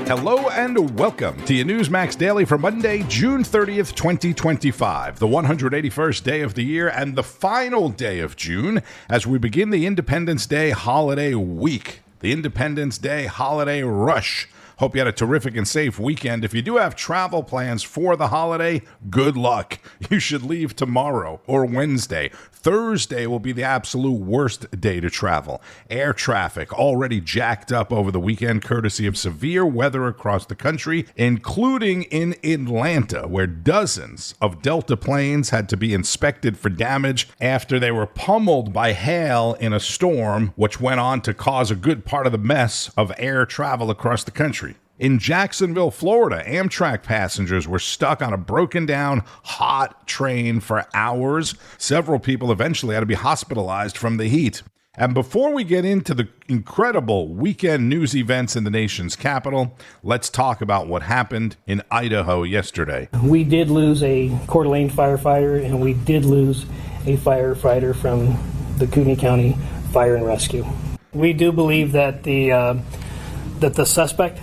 Hello and welcome to your Newsmax Daily for Monday, June 30th, 2025, the 181st day of the year and the final day of June as we begin the Independence Day holiday week, the Independence Day holiday rush. Hope you had a terrific and safe weekend. If you do have travel plans for the holiday, good luck. You should leave tomorrow or Wednesday. Thursday will be the absolute worst day to travel. Air traffic already jacked up over the weekend courtesy of severe weather across the country, including in Atlanta, where dozens of Delta planes had to be inspected for damage after they were pummeled by hail in a storm, which went on to cause a good part of the mess of air travel across the country. In Jacksonville, Florida, Amtrak passengers were stuck on a broken down, hot train for hours. Several people eventually had to be hospitalized from the heat. And before we get into the incredible weekend news events in the nation's capital, let's talk about what happened in Idaho yesterday. We did lose a Coeur d'Alene firefighter, and we did lose a firefighter from the Kootenai County Fire and Rescue. We do believe that the suspect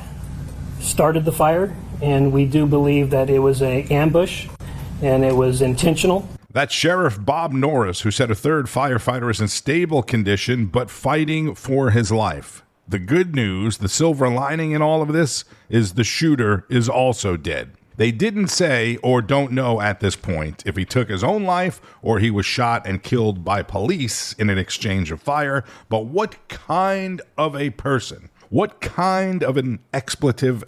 started the fire, and we do believe that it was an ambush and it was intentional. That's Sheriff Bob Norris, who said a third firefighter is in stable condition but fighting for his life. The good news, the silver lining in all of this, is the shooter is also dead. They didn't say or don't know at this point if he took his own life or he was shot and killed by police in an exchange of fire, but what kind of a person? What kind of an expletive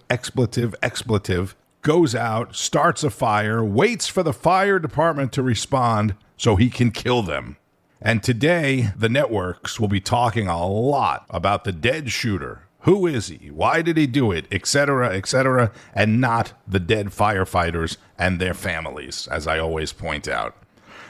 goes out, starts a fire, waits for the fire department to respond so he can kill them? And today, the networks will be talking a lot about the dead shooter. Who is he? Why did he do it? Etc., and not the dead firefighters and their families, as I always point out.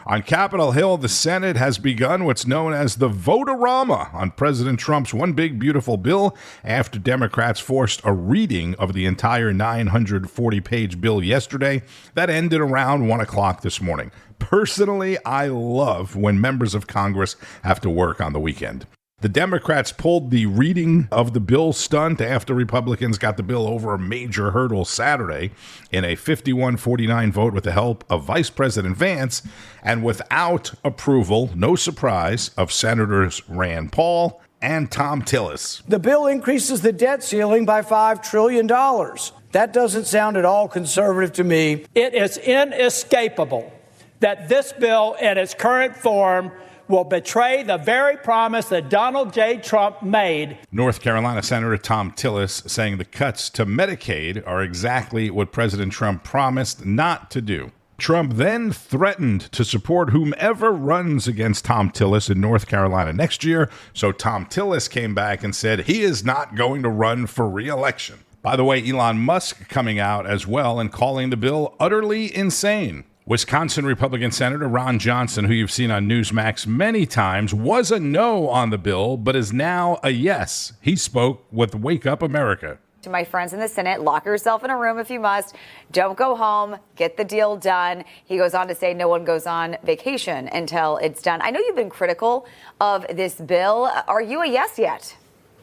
On Capitol Hill, the Senate has begun what's known as the vote-a-rama on President Trump's one big beautiful bill after Democrats forced a reading of the entire 940-page bill yesterday. That ended around 1 o'clock this morning. Personally, I love when members of Congress have to work on the weekend. The Democrats pulled the reading of the bill stunt after Republicans got the bill over a major hurdle Saturday in a 51-49 vote with the help of Vice President Vance and without approval, no surprise, of Senators Rand Paul and Thom Tillis. The bill increases the debt ceiling by $5 trillion. That doesn't sound at all conservative to me. It is inescapable that this bill in its current form will betray the very promise that Donald J. Trump made. North Carolina Senator Thom Tillis saying the cuts to Medicaid are exactly what President Trump promised not to do. Trump then threatened to support whomever runs against Thom Tillis in North Carolina next year, so Thom Tillis came back and said he is not going to run for re-election. By the way, Elon Musk coming out as well and calling the bill utterly insane. Wisconsin Republican Senator Ron Johnson, who you've seen on Newsmax many times, was a no on the bill, but is now a yes. He spoke with Wake Up America. To my friends in the Senate, lock yourself in a room if you must. Don't go home. Get the deal done. He goes on to say no one goes on vacation until it's done. I know you've been critical of this bill. Are you a yes yet?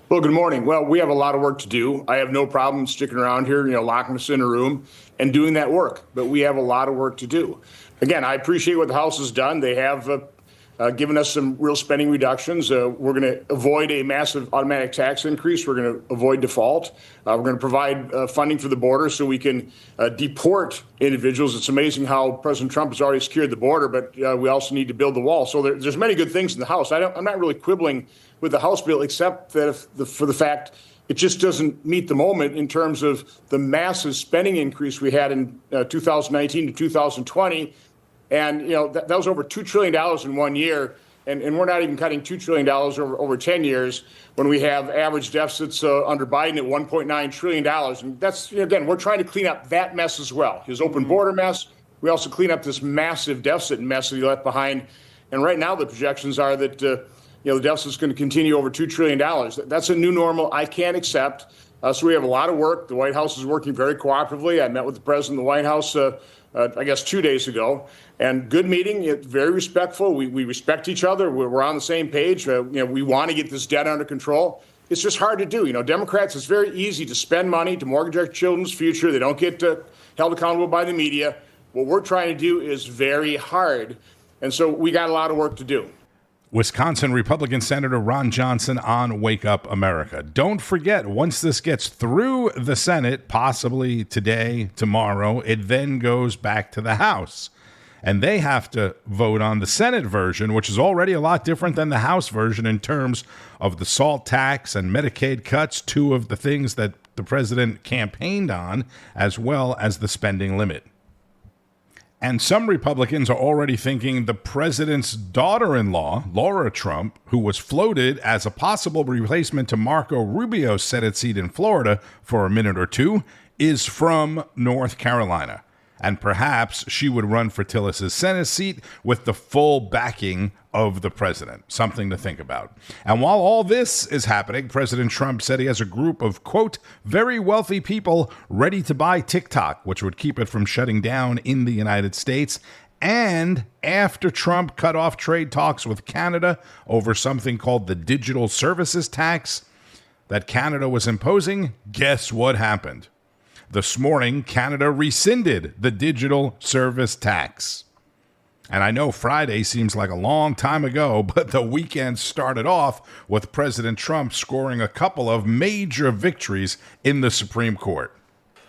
Well, good morning. Well, we have a lot of work to do. I have no problem sticking around here, locking us in a room and doing that work. But we have a lot of work to do. Again, I appreciate what the House has done. They have given us some real spending reductions. We're going to avoid a massive automatic tax increase. We're going to avoid default. We're going to provide funding for the border so we can deport individuals. It's amazing how President Trump has already secured the border, but we also need to build the wall. So there's many good things in the House. I'm not really quibbling with the House bill, except that for the fact it just doesn't meet the moment in terms of the massive spending increase we had in 2019 to 2020. And, that was over $2 trillion in 1 year. And we're not even cutting $2 trillion over 10 years when we have average deficits under Biden at $1.9 trillion. And that's, again, we're trying to clean up that mess as well. His open border mess. We also clean up this massive deficit mess that he left behind. And right now the projections are that, the deficit is going to continue over $2 trillion. That's a new normal I can't accept. So we have a lot of work. The White House is working very cooperatively. I met with the president of the White House I guess 2 days ago. And good meeting, very respectful. We respect each other. We're on the same page. We want to get this debt under control. It's just hard to do. Democrats, it's very easy to spend money to mortgage our children's future. They don't get held accountable by the media. What we're trying to do is very hard. And so we got a lot of work to do. Wisconsin Republican Senator Ron Johnson on Wake Up America. Don't forget, once this gets through the Senate, possibly today, tomorrow, it then goes back to the House. And they have to vote on the Senate version, which is already a lot different than the House version in terms of the SALT tax and Medicaid cuts, two of the things that the president campaigned on, as well as the spending limit. And some Republicans are already thinking the president's daughter-in-law, Laura Trump, who was floated as a possible replacement to Marco Rubio's Senate seat in Florida for a minute or two, is from North Carolina. And perhaps she would run for Tillis's Senate seat with the full backing of the president. Something to think about. And while all this is happening, President Trump said he has a group of, quote, very wealthy people ready to buy TikTok, which would keep it from shutting down in the United States. And after Trump cut off trade talks with Canada over something called the digital services tax that Canada was imposing, guess what happened? This morning, Canada rescinded the digital service tax. And I know Friday seems like a long time ago, but the weekend started off with President Trump scoring a couple of major victories in the Supreme Court.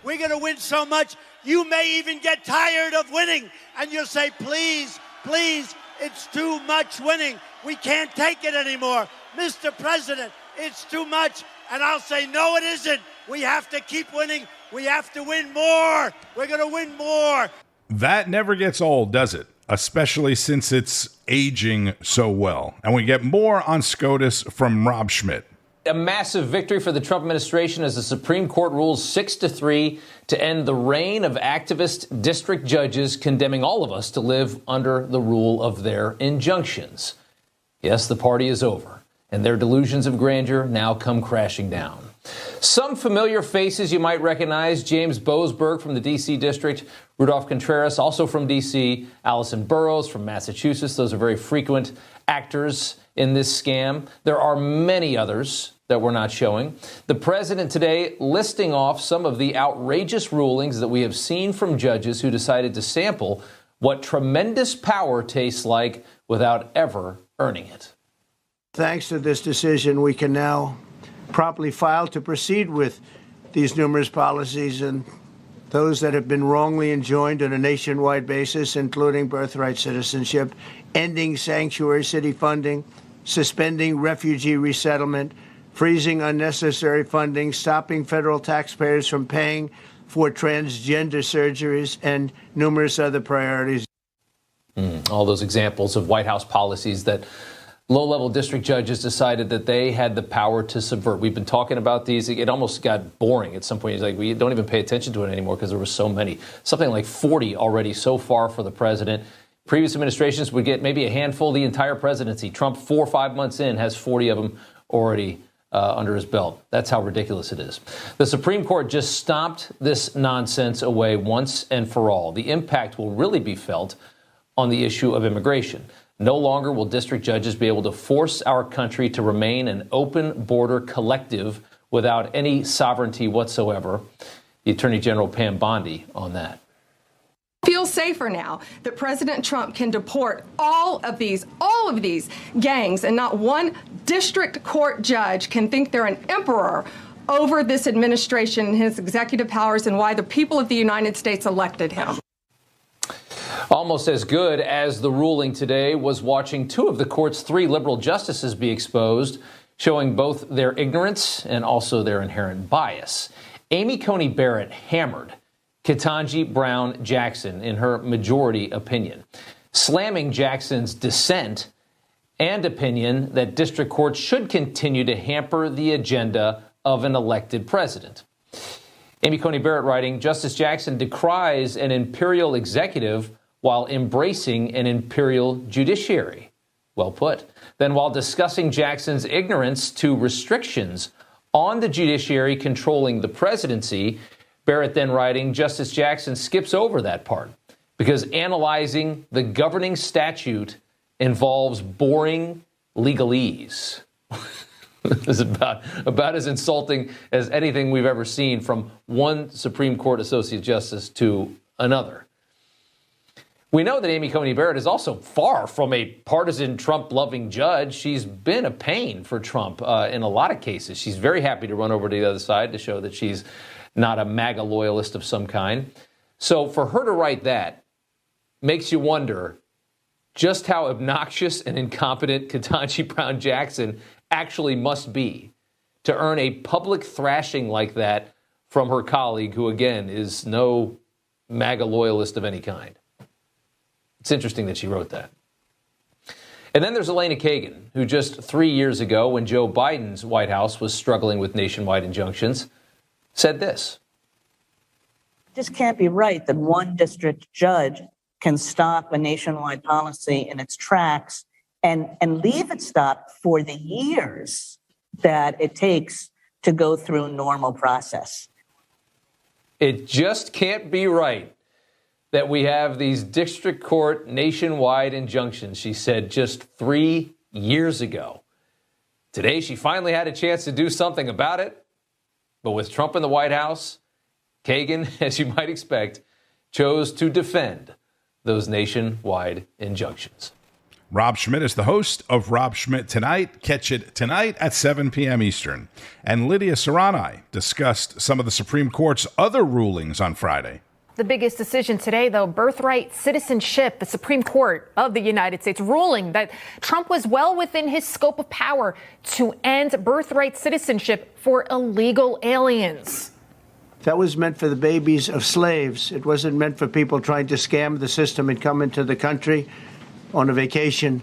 We're going to win so much, you may even get tired of winning. And you'll say, please, please, it's too much winning. We can't take it anymore. Mr. President, it's too much. And I'll say, no, it isn't. We have to keep winning. We have to win more. We're going to win more. That never gets old, does it? Especially since it's aging so well. And we get more on SCOTUS from Rob Schmitt. A massive victory for the Trump administration as the Supreme Court rules 6-3 to end the reign of activist district judges condemning all of us to live under the rule of their injunctions. Yes, the party is over, and their delusions of grandeur now come crashing down. Some familiar faces you might recognize: James Boasberg from the D.C. district, Rudolph Contreras, also from D.C., Allison Burroughs from Massachusetts. Those are very frequent actors in this scam. There are many others that we're not showing. The president today listing off some of the outrageous rulings that we have seen from judges who decided to sample what tremendous power tastes like without ever earning it. Thanks to this decision, we can now properly file to proceed with these numerous policies and those that have been wrongly enjoined on a nationwide basis, including birthright citizenship, ending sanctuary city funding, suspending refugee resettlement, freezing unnecessary funding, stopping federal taxpayers from paying for transgender surgeries, and numerous other priorities. All those examples of White House policies that low-level district judges decided that they had the power to subvert. We've been talking about these. It almost got boring at some point. It's like we don't even pay attention to it anymore because there were so many. Something like 40 already so far for the president. Previous administrations would get maybe a handful the entire presidency. Trump, 4 or 5 months in, has 40 of them already under his belt. That's how ridiculous it is. The Supreme Court just stomped this nonsense away once and for all. The impact will really be felt on the issue of immigration. No longer will district judges be able to force our country to remain an open border collective without any sovereignty whatsoever. The Attorney General Pam Bondi on that. Feel safer now that President Trump can deport all of these gangs, and not one district court judge can think they're an emperor over this administration and his executive powers and why the people of the United States elected him. Almost as good as the ruling today was watching 2 of the court's 3 liberal justices be exposed, showing both their ignorance and also their inherent bias. Amy Coney Barrett hammered Ketanji Brown Jackson in her majority opinion, slamming Jackson's dissent and opinion that district courts should continue to hamper the agenda of an elected president. Amy Coney Barrett writing, Justice Jackson decries an imperial executive while embracing an imperial judiciary. Well put. Then while discussing Jackson's ignorance to restrictions on the judiciary controlling the presidency, Barrett then writing, Justice Jackson skips over that part. because analyzing the governing statute involves boring legalese. This is about as insulting as anything we've ever seen from one Supreme Court Associate Justice to another. We know that Amy Coney Barrett is also far from a partisan Trump-loving judge. She's been a pain for Trump in a lot of cases. She's very happy to run over to the other side to show that she's not a MAGA loyalist of some kind. So for her to write that makes you wonder just how obnoxious and incompetent Ketanji Brown Jackson actually must be to earn a public thrashing like that from her colleague, who, again, is no MAGA loyalist of any kind. It's interesting that she wrote that. And then there's Elena Kagan, who just 3 years ago, when Joe Biden's White House was struggling with nationwide injunctions, said this. It just can't be right that one district judge can stop a nationwide policy in its tracks and leave it stopped for the years that it takes to go through normal process. It just can't be right that we have these district court nationwide injunctions, she said just 3 years ago. Today, she finally had a chance to do something about it. But with Trump in the White House, Kagan, as you might expect, chose to defend those nationwide injunctions. Rob Schmitt is the host of Rob Schmitt Tonight. Catch it tonight at 7 p.m. Eastern. And Lidia Curanaj discussed some of the Supreme Court's other rulings on Friday. The biggest decision today, though, birthright citizenship. The Supreme Court of the United States ruling that Trump was well within his scope of power to end birthright citizenship for illegal aliens. That was meant for the babies of slaves. It wasn't meant for people trying to scam the system and come into the country on a vacation.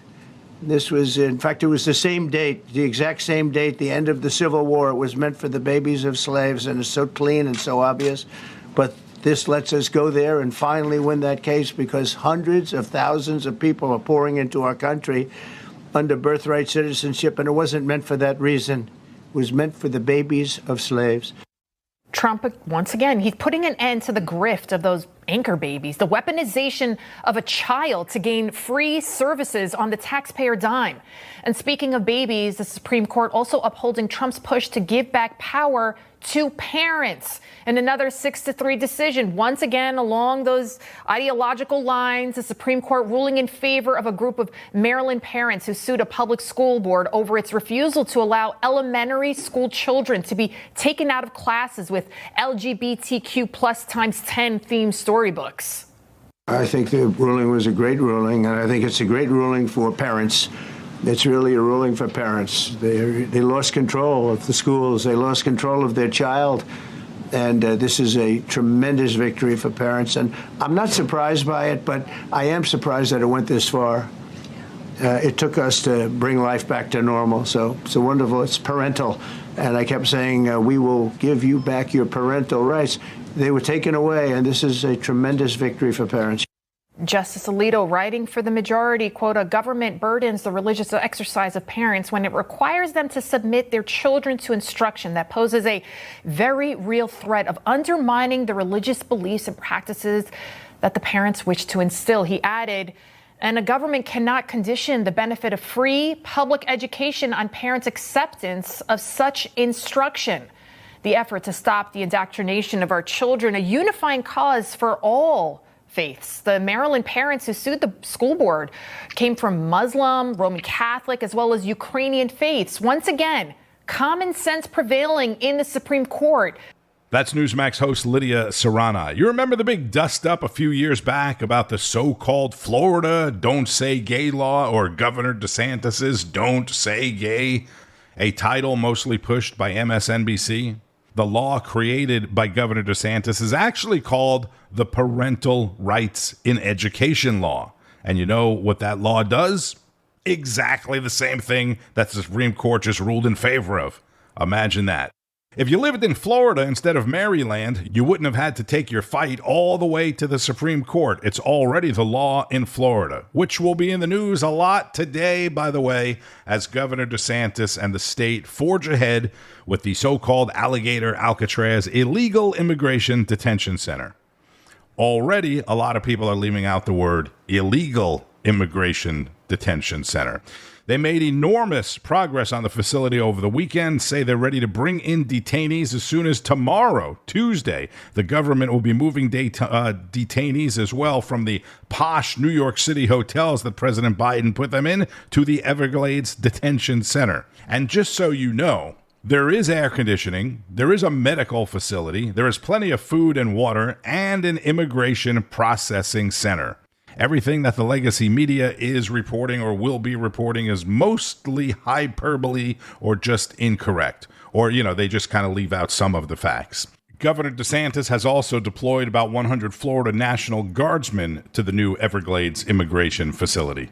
This was, in fact, it was the same date, the exact same date, the end of the Civil War. It was meant for the babies of slaves, and it's so clean and so obvious. But this lets us go there and finally win that case, because hundreds of thousands of people are pouring into our country under birthright citizenship, and it wasn't meant for that reason. It was meant for the babies of slaves. Trump, once again, he's putting an end to the grift of those anchor babies, the weaponization of a child to gain free services on the taxpayer dime. And speaking of babies, the Supreme Court also upholding Trump's push to give back power to parents in another 6-3 decision. Once again, along those ideological lines, the Supreme Court ruling in favor of a group of Maryland parents who sued a public school board over its refusal to allow elementary school children to be taken out of classes with LGBTQ plus times 10 themed storybooks. I think the ruling was a great ruling, and I think it's a great ruling for parents. It's really a ruling for parents. They lost control of the schools. They lost control of their child. And this is a tremendous victory for parents. And I'm not surprised by it, but I am surprised that it went this far. It took us to bring life back to normal. So it's wonderful. It's parental. And I kept saying, we will give you back your parental rights. They were taken away, and this is a tremendous victory for parents. Justice Alito writing for the majority, quote, a government burdens the religious exercise of parents when it requires them to submit their children to instruction that poses a very real threat of undermining the religious beliefs and practices that the parents wish to instill. He added, and a government cannot condition the benefit of free public education on parents' acceptance of such instruction. The effort to stop the indoctrination of our children, a unifying cause for all faiths. The Maryland parents who sued the school board came from Muslim, Roman Catholic, as well as Ukrainian faiths. Once again, common sense prevailing in the Supreme Court. That's Newsmax host Lidia Curanaj. You remember the big dust-up a few years back about the so-called Florida Don't Say Gay law, or Governor DeSantis's Don't Say Gay, a title mostly pushed by MSNBC? The law created by Governor DeSantis is actually called the Parental Rights in Education law. And you know what that law does? Exactly the same thing that the Supreme Court just ruled in favor of. Imagine that. If you lived in Florida instead of Maryland, you wouldn't have had to take your fight all the way to the Supreme Court. It's already the law in Florida, which will be in the news a lot today, by the way, as Governor DeSantis and the state forge ahead with the so-called Alligator Alcatraz illegal immigration detention center. Already, a lot of people are leaving out the word illegal immigration detention center. They made enormous progress on the facility over the weekend, say they're ready to bring in detainees as soon as tomorrow, Tuesday. The government will be moving detainees as well from the posh New York City hotels that President Biden put them in to the Everglades Detention Center. And just so you know, there is air conditioning, there is a medical facility, there is plenty of food and water, and an immigration processing center. Everything that the legacy media is reporting or will be reporting is mostly hyperbole or just incorrect. Or, they just kind of leave out some of the facts. Governor DeSantis has also deployed about 100 Florida National Guardsmen to the new Everglades immigration facility.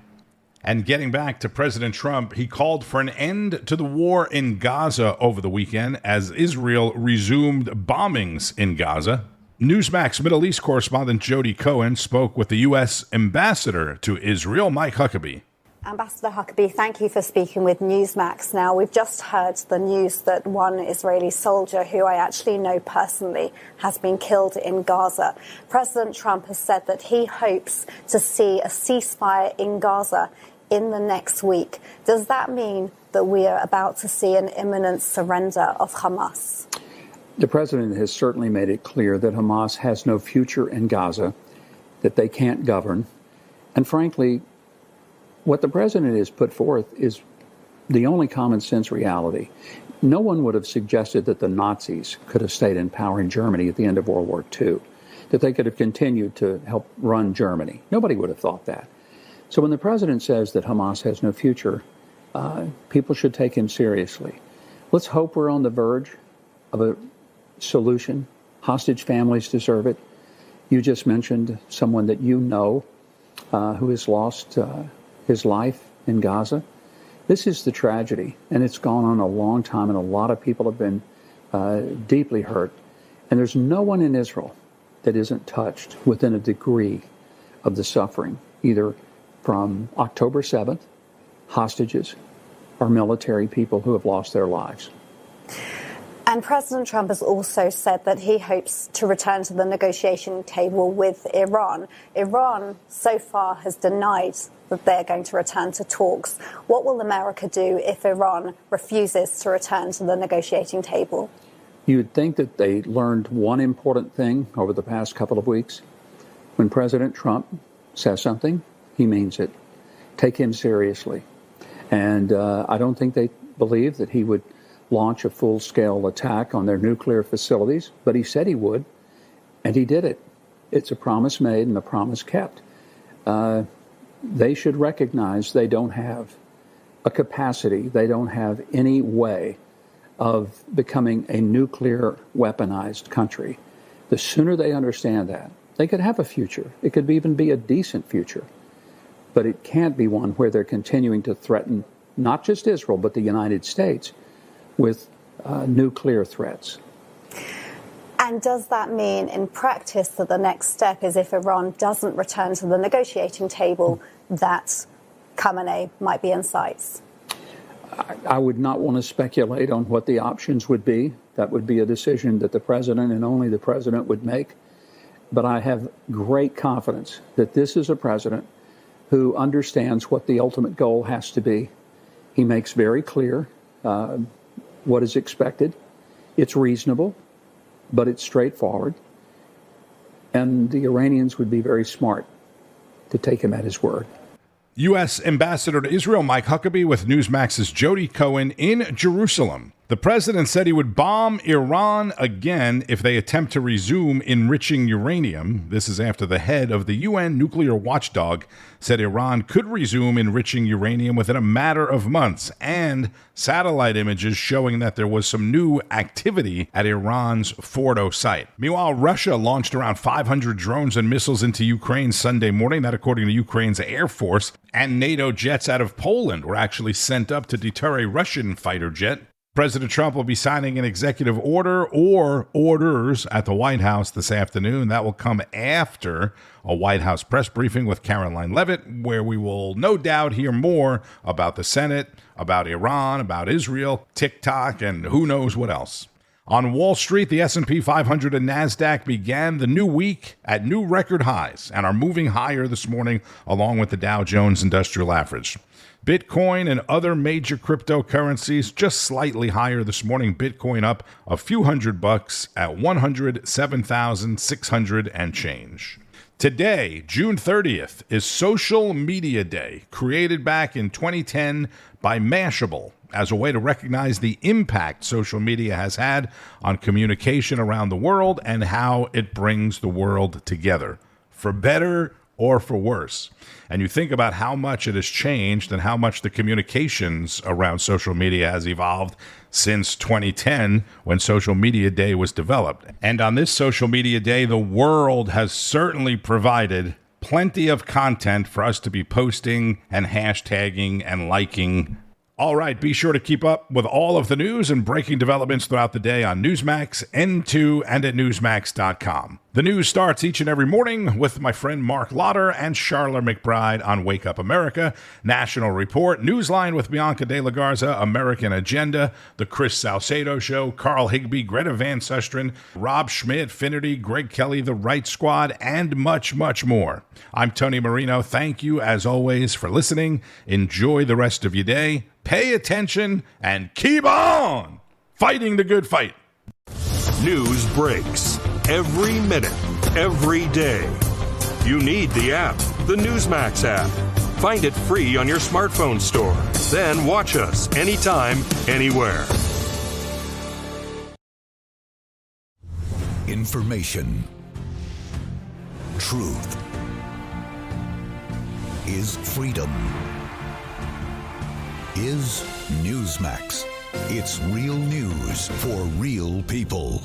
And getting back to President Trump, he called for an end to the war in Gaza over the weekend as Israel resumed bombings in Gaza. Newsmax Middle East correspondent Jody Cohen spoke with the U.S. ambassador to Israel, Mike Huckabee. Ambassador Huckabee, thank you for speaking with Newsmax. Now, we've just heard the news that one Israeli soldier, who I actually know personally, has been killed in Gaza. President Trump has said that he hopes to see a ceasefire in Gaza in the next week. Does that mean that we are about to see an imminent surrender of Hamas? The president has certainly made it clear that Hamas has no future in Gaza, that they can't govern. And frankly, what the president has put forth is the only common sense reality. No one would have suggested that the Nazis could have stayed in power in Germany at the end of World War II, that they could have continued to help run Germany. Nobody would have thought that. So when the president says that Hamas has no future, people should take him seriously. Let's hope we're on the verge of a solution. Hostage families deserve it. You just mentioned someone that you know who has lost his life in Gaza. This is the tragedy, and it's gone on a long time, and a lot of people have been deeply hurt. And there's no one in Israel that isn't touched within a degree of the suffering, either from October 7th, hostages, or military people who have lost their lives. And President Trump has also said that he hopes to return to the negotiation table with Iran. Iran so far has denied that they're going to return to talks. What will America do if Iran refuses to return to the negotiating table? You'd think that they learned one important thing over the past couple of weeks. When President Trump says something, he means it. Take him seriously. And I don't think they believe that he would launch a full-scale attack on their nuclear facilities, but he said he would, and he did it. It's a promise made and a promise kept. They should recognize they don't have a capacity, they don't have any way of becoming a nuclear weaponized country. The sooner they understand that, they could have a future. It could even be a decent future. But it can't be one where they're continuing to threaten not just Israel, but the United States with nuclear threats. And does that mean in practice that the next step is if Iran doesn't return to the negotiating table, that Khamenei might be in sight? I would not want to speculate on what the options would be. That would be a decision that the president and only the president would make. But I have great confidence that this is a president who understands what the ultimate goal has to be. He makes very clear what is expected. It's reasonable, but it's straightforward. And the Iranians would be very smart to take him at his word. U.S. Ambassador to Israel Mike Huckabee with Newsmax's Jody Cohen in Jerusalem. The president said he would bomb Iran again if they attempt to resume enriching uranium. This is after the head of the UN nuclear watchdog said Iran could resume enriching uranium within a matter of months, and satellite images showing that there was some new activity at Iran's Fordo site. Meanwhile, Russia launched around 500 drones and missiles into Ukraine Sunday morning, that according to Ukraine's Air Force, and NATO jets out of Poland were actually sent up to deter a Russian fighter jet. President Trump will be signing an executive order or orders at the White House this afternoon. That will come after a White House press briefing with Caroline Leavitt, where we will no doubt hear more about the Senate, about Iran, about Israel, TikTok, and who knows what else. On Wall Street, the S&P 500 and NASDAQ began the new week at new record highs and are moving higher this morning along with the Dow Jones Industrial Average. Bitcoin and other major cryptocurrencies just slightly higher this morning. Bitcoin up a few $100 at 107,600 and change. Today, June 30th, is Social Media Day, created back in 2010 by Mashable as a way to recognize the impact social media has had on communication around the world and how it brings the world together, for better or for worse. And you think about how much it has changed and how much the communications around social media has evolved since 2010, when Social Media Day was developed. And on this Social Media Day, the world has certainly provided plenty of content for us to be posting and hashtagging and liking. All right, be sure to keep up with all of the news and breaking developments throughout the day on Newsmax, N2, and at Newsmax.com. The news starts each and every morning with my friend Mark Lotter and Charla McBride on Wake Up America, National Report, Newsline with Bianca De La Garza, American Agenda, The Chris Salcedo Show, Carl Higbie, Greta Van Susteren, Rob Schmitt, Finity, Greg Kelly, The Right Squad, and much, much more. I'm Tony Marino. Thank you, as always, for listening. Enjoy the rest of your day. Pay attention and keep on fighting the good fight. News breaks every minute, every day. You need the app, the Newsmax app. Find it free on your smartphone store. Then watch us anytime, anywhere. Information. Truth. Is freedom. Is Newsmax. It's real news for real people.